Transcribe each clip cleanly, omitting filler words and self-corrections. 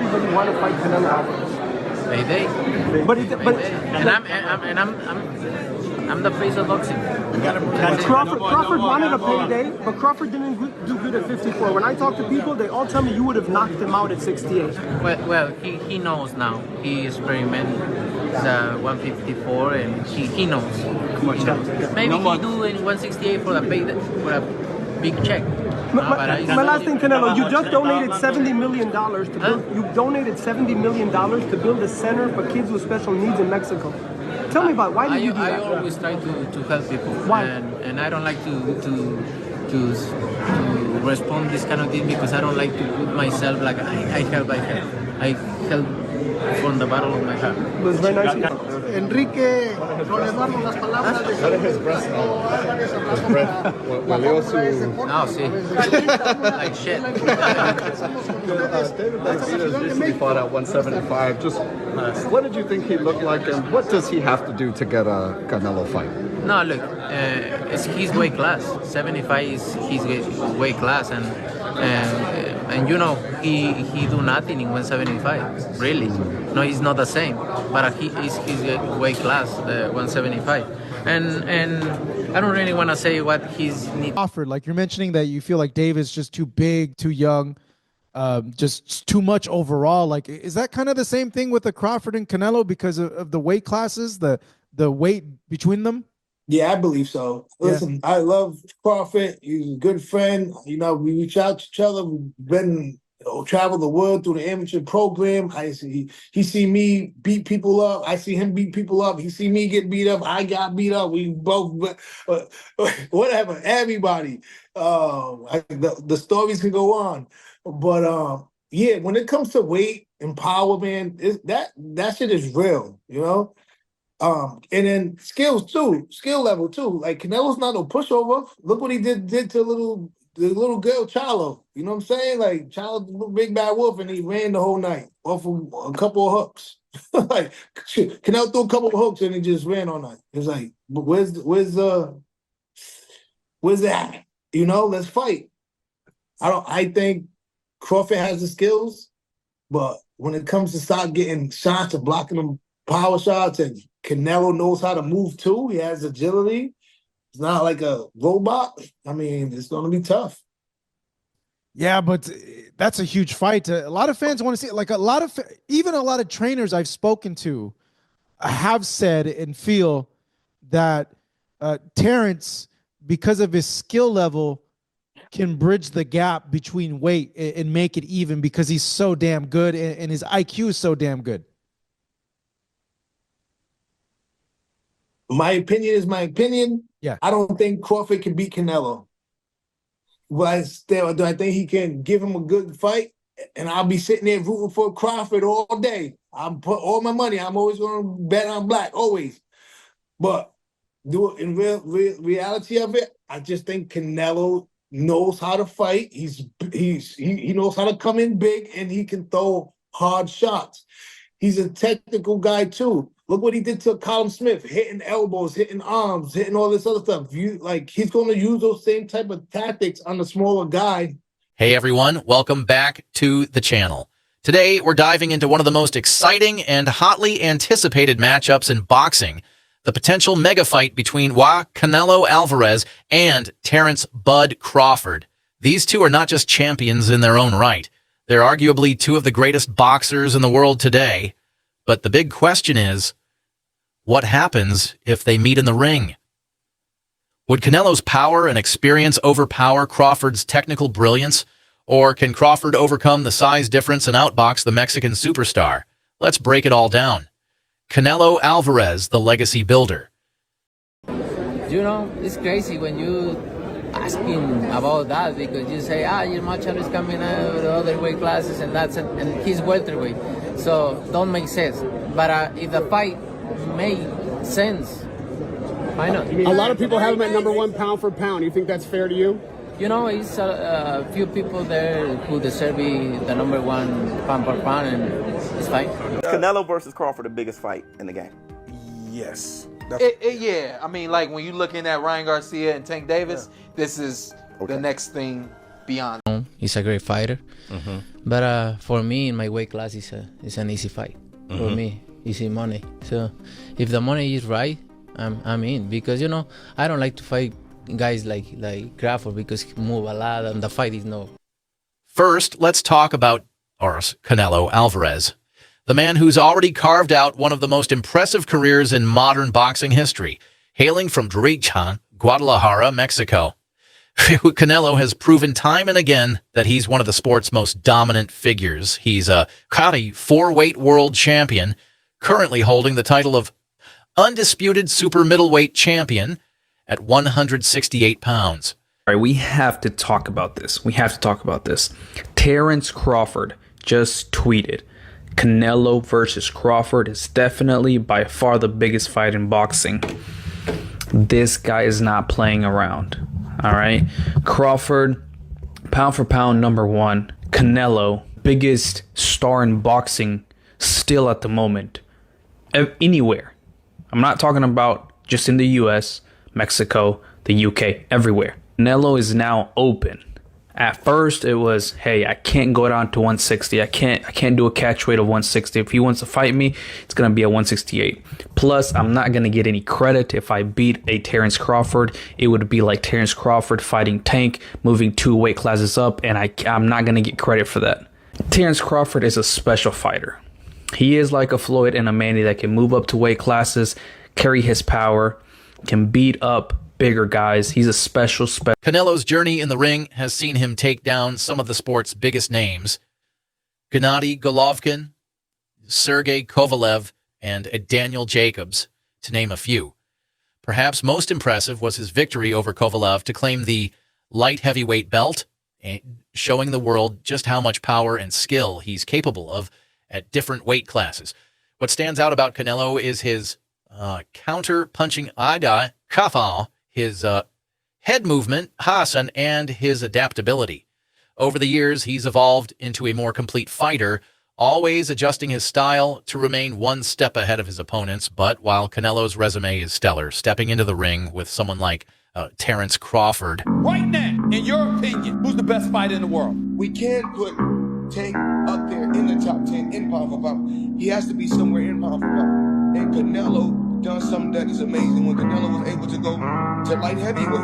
everybody want to fight Canelo Alvarez? Payday. I'm the face of boxing. Crawford wanted a payday, but Crawford didn't do good at 54. When I talk to people, they all tell me you would have knocked him out at 68. Well, he knows now. He experimented 154, and he knows. Maybe he do in 168 for a big check. My last thing, Canelo, you just donated $70 million to build. You donated $70 million to build a center for kids with special needs in Mexico. Tell me about why did you do that? I always try to help people. Why? And I don't like to respond this kind of thing because I don't like to put myself like I help. I help from the bottom of my heart. It was very nice. Enrique, Don Eduardo, las palabras de No, see. Like shit. David Benavidez recently fought at 175. Just what did you think he looked like, and what does he have to do to get a Canelo fight? No, look, it's his weight class. 75 is his weight class, and you know he do nothing in 175. Really, no, he's not the same. But he is his weight class, the 175, and I don't really want to say what his need. Crawford, like you're mentioning that you feel like Davis just too big, too young, just too much overall. Like, is that kind of the same thing with the Crawford and Canelo because of the weight classes, the weight between them? Yeah, I believe so. Listen, I love Crawford. He's a good friend. You know, we reach out to each other. We've been travel the world through the amateur program. He see me beat people up. I see him beat people up. He see me get beat up. I got beat up. We both, whatever. Everybody. The stories can go on, but yeah, when it comes to weight and power, man, that shit is real. You know. And then skills too, skill level too. Like Canelo's not no pushover. Look what he did to the little girl Charlo. You know what I'm saying? Like Charlo, big bad wolf, and he ran the whole night off of a couple of hooks. Like shit, Canelo threw a couple of hooks and he just ran all night. It's like, but where's that? You know, let's fight. I think Crawford has the skills, but when it comes to start getting shots and blocking them power shots, and Canelo knows how to move too. He has agility. It's not like a robot. I mean, it's going to be tough. Yeah, but that's a huge fight. A lot of fans want to see it. Like even a lot of trainers I've spoken to have said and feel that Terence, because of his skill level, can bridge the gap between weight and make it even because he's so damn good and his IQ is so damn good. My opinion is my opinion. Yeah. I don't think Crawford can beat Canelo. But still, do I think he can give him a good fight? And I'll be sitting there rooting for Crawford all day. I'm put all my money. I'm always going to bet on black, always. But in reality of it, I just think Canelo knows how to fight. He knows how to come in big, and he can throw hard shots. He's a technical guy too. Look what he did to Colin Smith, hitting elbows, hitting arms, hitting all this other stuff. He's going to use those same type of tactics on the smaller guy. Hey everyone, welcome back to the channel. Today we're diving into one of the most exciting and hotly anticipated matchups in boxing, the potential mega fight between Canelo Alvarez and Terence "Bud" Crawford. These two are not just champions in their own right. They're arguably two of the greatest boxers in the world today. But the big question is, what happens if they meet in the ring? Would Canelo's power and experience overpower Crawford's technical brilliance? Or can Crawford overcome the size difference and outbox the Mexican superstar? Let's break it all down. Canelo Alvarez, the legacy builder. You know, it's crazy when you asking about that because you say, your Machado is coming out with the other weight classes and that's it, and he's welterweight. So don't make sense. But if the fight made sense, why not? A lot of people have him at #1 pound for pound. You think that's fair to you? You know, it's a few people there who deserve to be the #1 pound for pound, and it's fine. Canelo versus Crawford, the biggest fight in the game. Yes. Yeah, I mean, like when you're looking at Ryan Garcia and Tank Davis, this is the next thing beyond. He's a great fighter. But for me, in my weight class, it's an easy fight. For me, easy money. So if the money is right, I'm in. Because, you know, I don't like to fight guys like Crawford because he move a lot and the fight is no. First, let's talk about Canelo Alvarez, the man who's already carved out one of the most impressive careers in modern boxing history, hailing from Dorichán, Guadalajara, Mexico. Canelo has proven time and again that he's one of the sport's most dominant figures. He's a Kari 4-weight world champion, currently holding the title of undisputed super middleweight champion at 168 pounds. All right, we have to talk about this. Terence Crawford just tweeted, Canelo versus Crawford is definitely by far the biggest fight in boxing. This guy is not playing around. All right. Crawford, pound for pound, #1. Canelo, biggest star in boxing still at the moment. Anywhere. I'm not talking about just in the US, Mexico, the UK, everywhere. Canelo is now open. At first it was, hey, I can't go down to 160. I can't do a catch weight of 160. If he wants to fight me, it's going to be at 168. Plus, I'm not going to get any credit if I beat a Terence Crawford. It would be like Terence Crawford fighting Tank, moving 2 weight classes up, and I'm not going to get credit for that. Terence Crawford is a special fighter. He is like a Floyd and a Manny that can move up to weight classes, carry his power, can beat up bigger guys. He's a special. Canelo's journey in the ring has seen him take down some of the sport's biggest names: Gennady Golovkin, Sergey Kovalev, and Daniel Jacobs, to name a few. Perhaps most impressive was his victory over Kovalev to claim the light heavyweight belt, showing the world just how much power and skill he's capable of at different weight classes. What stands out about Canelo is his counter-punching Ida Kafal, his head movement, Hassan, and his adaptability. Over the years, he's evolved into a more complete fighter, always adjusting his style to remain one step ahead of his opponents. But while Canelo's resume is stellar, stepping into the ring with someone like Terence Crawford. Right now, in your opinion, who's the best fighter in the world? We can't put Tank up there in the top 10 in pound for pound. He has to be somewhere in pound for pound. And Canelo done something that is amazing when Canelo was able to go to light heavyweight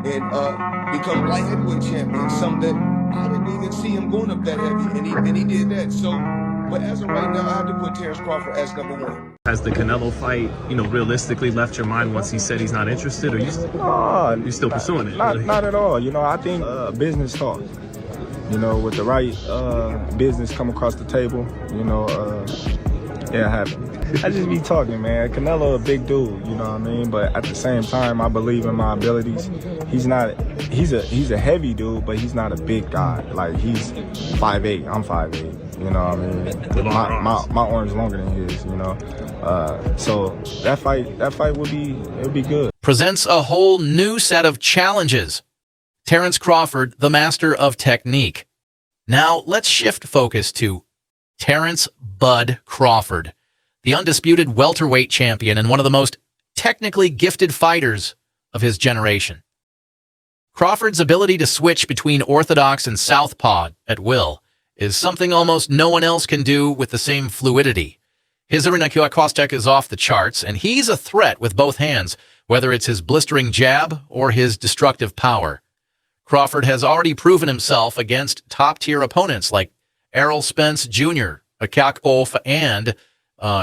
and become light heavyweight champion. Something that I didn't even see him going up that heavy, and he did that. So, but as of right now, I have to put Terence Crawford as #1. Has the Canelo fight, realistically left your mind once he said he's not interested, or you're still pursuing it? Not at all. I think business talk. With the right business come across the table, it happened. I just be talking, man. Canelo a big dude, you know what I mean? But at the same time, I believe in my abilities. He's a heavy dude, but he's not a big guy. Like, he's 5'8", I'm 5'8", you know what I mean? My arm's longer than his, So that fight would be good. Presents a whole new set of challenges. Terence Crawford, the master of technique. Now let's shift focus to Terence Bud Crawford, the undisputed welterweight champion and one of the most technically gifted fighters of his generation. Crawford's ability to switch between orthodox and southpaw at will is something almost no one else can do with the same fluidity. His Kostek is off the charts, and he's a threat with both hands, whether it's his blistering jab or his destructive power. Crawford has already proven himself against top-tier opponents like Errol Spence Jr., Akak Olf, and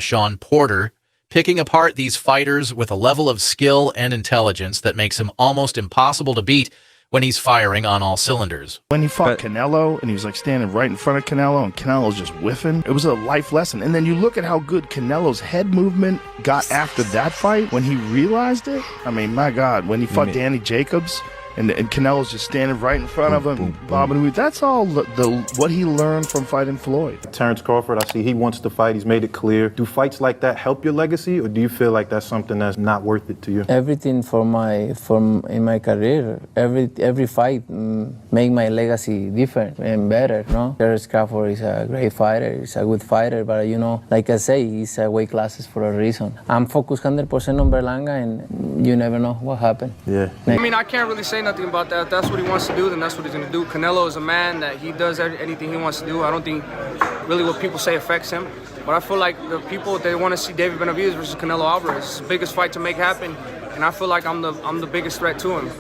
Sean Porter, picking apart these fighters with a level of skill and intelligence that makes him almost impossible to beat when he's firing on all cylinders. When he fought Canelo and he was standing right in front of Canelo and Canelo's just whiffing, it was a life lesson. And then you look at how good Canelo's head movement got after that fight when he realized it. I mean, my God, when he fought Danny Jacobs, and Canelo's just standing right in front of him, bobbing. That's all what he learned from fighting Floyd. Terence Crawford, I see he wants to fight. He's made it clear. Do fights like that help your legacy, or do you feel like that's something that's not worth it to you? Everything in my career, every fight make my legacy different and better. Terence Crawford is a great fighter. He's a good fighter, but like I say, he's a weight classes for a reason. I'm focused 100% on Berlanga, and you never know what happened. Yeah. I mean, I can't really say say nothing about that. If that's what he wants to do, then that's what he's going to do. Canelo is a man that he does anything he wants to do. I don't think really what people say affects him. But I feel like the people, they want to see David Benavidez versus Canelo Alvarez. It's the biggest fight to make happen, and I feel like I'm the biggest threat to him.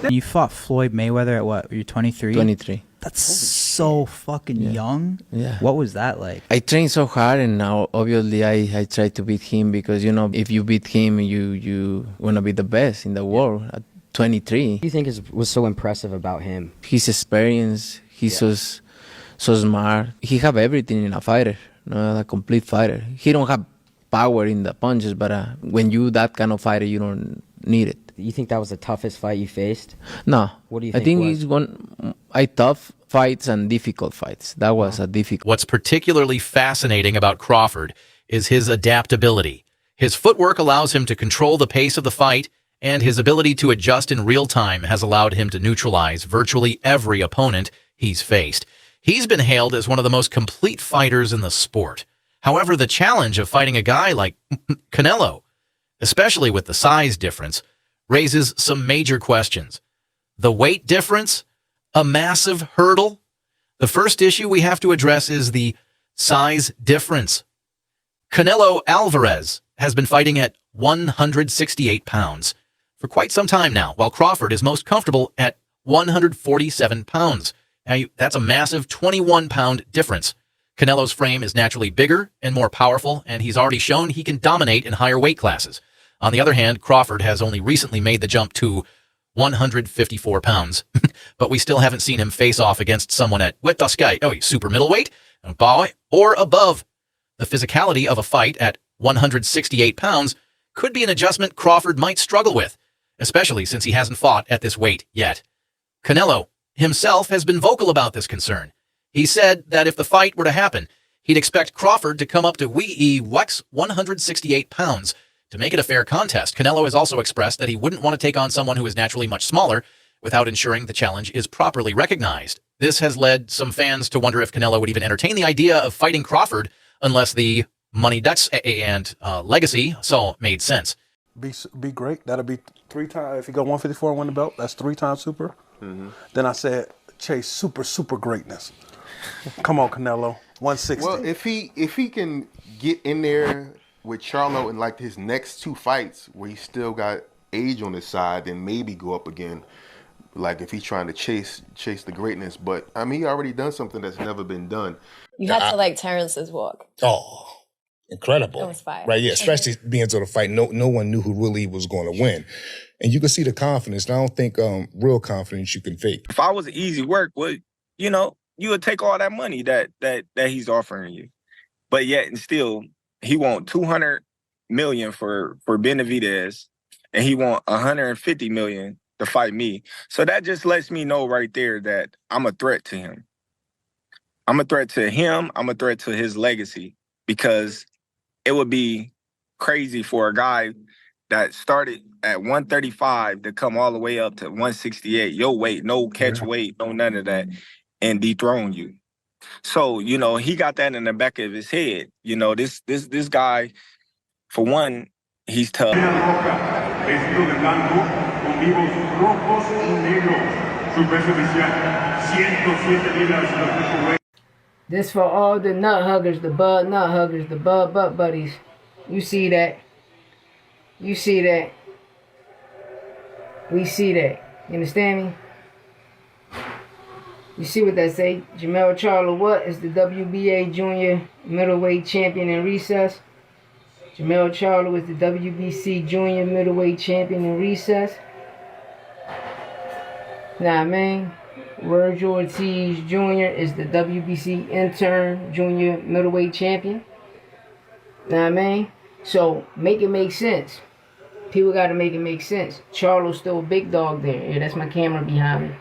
You fought Floyd Mayweather at what? You're 23? 23. That's so fucking young. Yeah. What was that like? I trained so hard, and now obviously I try to beat him because, you know, if you beat him, you want to be the best in the world at 23. What do you think was so impressive about him? His experience, he's so smart. He have everything in a fighter, a complete fighter. He don't have power in the punches, but when you that kind of fighter, you don't need it. You think that was the toughest fight you faced? No. What do you I think was? it's tough fights and difficult fights. That was a difficult. What's particularly fascinating about Crawford is his adaptability. His footwork allows him to control the pace of the fight, and his ability to adjust in real time has allowed him to neutralize virtually every opponent he's faced. He's been hailed as one of the most complete fighters in the sport. However, the challenge of fighting a guy like Canelo, especially with the size difference, raises some major questions. The weight difference, a massive hurdle. The first issue we have to address is the size difference. Canelo Alvarez has been fighting at 168 pounds for quite some time now, while Crawford is most comfortable at 147 pounds. Now, that's a massive 21-pound difference. Canelo's frame is naturally bigger and more powerful, and he's already shown he can dominate in higher weight classes. On the other hand, Crawford has only recently made the jump to 154 pounds, but we still haven't seen him face off against someone at super middleweight or above. The physicality of a fight at 168 pounds could be an adjustment Crawford might struggle with, especially since he hasn't fought at this weight yet. Canelo himself has been vocal about this concern. He said that if the fight were to happen, he'd expect Crawford to come up to 168 pounds to make it a fair contest. Canelo has also expressed that he wouldn't want to take on someone who is naturally much smaller without ensuring the challenge is properly recognized. This has led some fans to wonder if Canelo would even entertain the idea of fighting Crawford unless the money debts and legacy made sense. Be great. That'll be 3 times. If you go 154 and win the belt, that's 3 times super. Then I said, chase super greatness. Come on, Canelo. 160. Well, if he can get in there with Charlo in like his next 2 fights where he still got age on his side, then maybe go up again. Like if he's trying to chase the greatness. But I mean, he already done something that's never been done. You had to like Terrence's walk. Oh, incredible. It was fire. Right, yeah, especially being into the fight. No one knew who really was going to win. And you can see the confidence. And I don't think real confidence you can fake. If I was easy work, well, you know, you would take all that money that he's offering you. But yet and still, he want $200 million for Benavidez, and he want $150 million to fight me. So that just lets me know right there that I'm a threat to him. I'm a threat to him. I'm a threat to his legacy, because it would be crazy for a guy that started at 135 to come all the way up to 168, your weight, no catch weight, no none of that, and dethrone you. So, you know, he got that in the back of his head. You know, this guy, for one, he's tough. This for all the nut huggers, the bud nut huggers, the bud butt buddies. You see that? You see that? We see that. You understand me? You see what that say? Jermell Charlo what is the WBA junior middleweight champion in recess. Jermell Charlo is the WBC junior middleweight champion in recess. Nah, man. Virgil Ortiz Jr. is the WBC intern junior middleweight champion. Nah, man. So make it make sense. People got to make it make sense. Charlo's still a big dog there. Yeah, that's my camera behind me.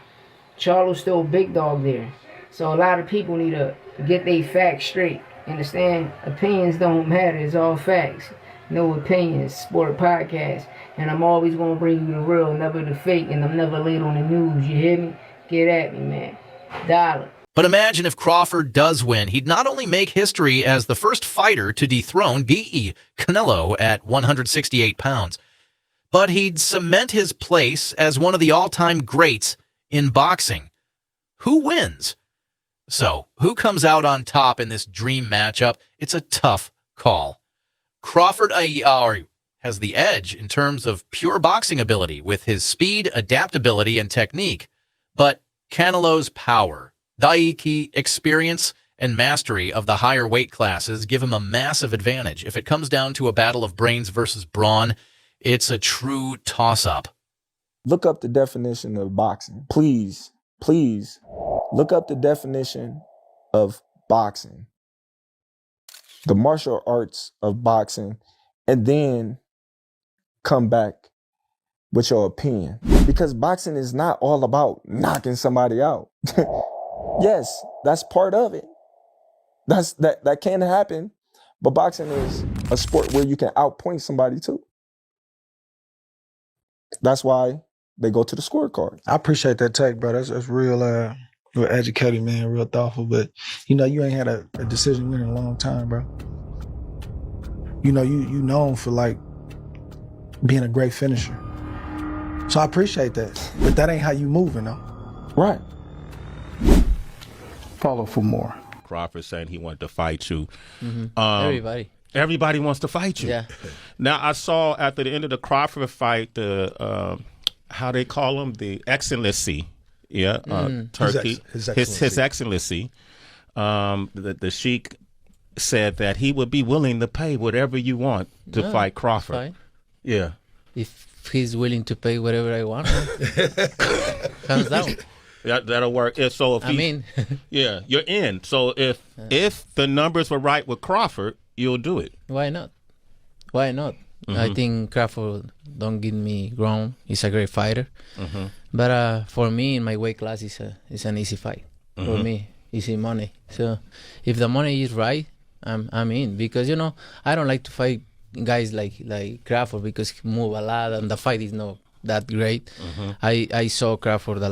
Charlo's still a big dog there. So a lot of people need to get their facts straight. Understand? Opinions don't matter. It's all facts. No opinions. Sport podcast. And I'm always going to bring you the real, never the fake. And I'm never late on the news. You hear me? Get at me, man. Dollar. But imagine if Crawford does win. He'd not only make history as the first fighter to dethrone B.E. Canelo at 168 pounds, but he'd cement his place as one of the all-time greats in boxing. Who wins? So, who comes out on top in this dream matchup? It's a tough call. Crawford has the edge in terms of pure boxing ability with his speed, adaptability, and technique. But Canelo's power, daiki, experience, and mastery of the higher weight classes give him a massive advantage. If it comes down to a battle of brains versus brawn, it's a true toss-up. Look up the definition of boxing. Please, please, look up the definition of boxing. The martial arts of boxing, and then come back with your opinion. Because boxing is not all about knocking somebody out. Yes, that's part of it. That can happen, but boxing is a sport where you can outpoint somebody too. That's why they go to the scorecard. I appreciate that take, bro. That's real, real educated, man, real thoughtful. But you ain't had a decision win in a long time, bro. You known for like being a great finisher. So I appreciate that. But that ain't how you moving, though. Right. Follow for more. Crawford saying he wanted to fight you. Everybody wants to fight you. Yeah. Now I saw after the end of the Crawford fight, the how they call him, the Excellency, Turkey, His Excellency. His Excellency. The Sheik said that he would be willing to pay whatever you want to fight Crawford. Fine. Yeah. If he's willing to pay whatever I want, hands down. That'll work. So if yeah, you're in. So if the numbers were right with Crawford, you'll do it. Why not? Why not? I think Crawford don't get me wrong. He's a great fighter. But for me, in my weight class, it's an easy fight. For me, easy money. So if the money is right, I'm in. Because I don't like to fight guys like Crawford because he move a lot and the fight is not that great. I saw Crawford the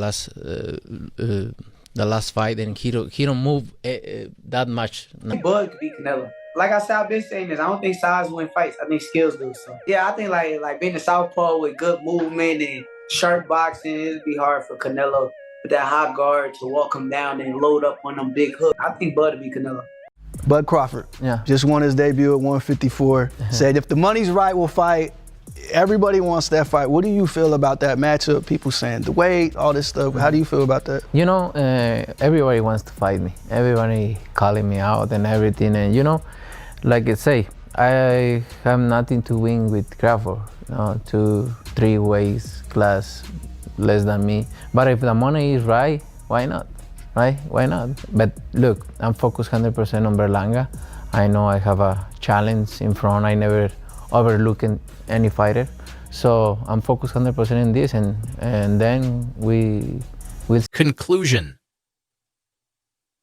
last fight and he don't move that much. Bud could beat Canelo. Like I said, I've been saying this. I don't think size win fights. I think skills do. So yeah, I think like being a southpaw with good movement and sharp boxing, it'd be hard for Canelo with that high guard to walk him down and load up on them big hooks. I think Bud would beat Canelo. Bud Crawford, just won his debut at 154. Said if the money's right, we'll fight. Everybody wants that fight. What do you feel about that matchup? People saying the weight, all this stuff. How do you feel about that? Everybody wants to fight me. Everybody calling me out and everything. And like I say, I have nothing to win with Crawford. 2-3 weights class less than me. But if the money is right, why not? Right? Why not? But look, I'm focused 100% on Berlanga. I know I have a challenge in front. I never overlook any fighter. So I'm focused 100% in this, and then we will. Conclusion.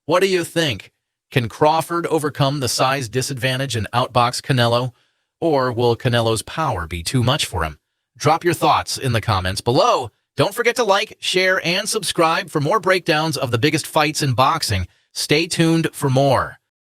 What do you think? Can Crawford overcome the size disadvantage and outbox Canelo? Or will Canelo's power be too much for him? Drop your thoughts in the comments below. Don't forget to like, share, and subscribe for more breakdowns of the biggest fights in boxing. Stay tuned for more.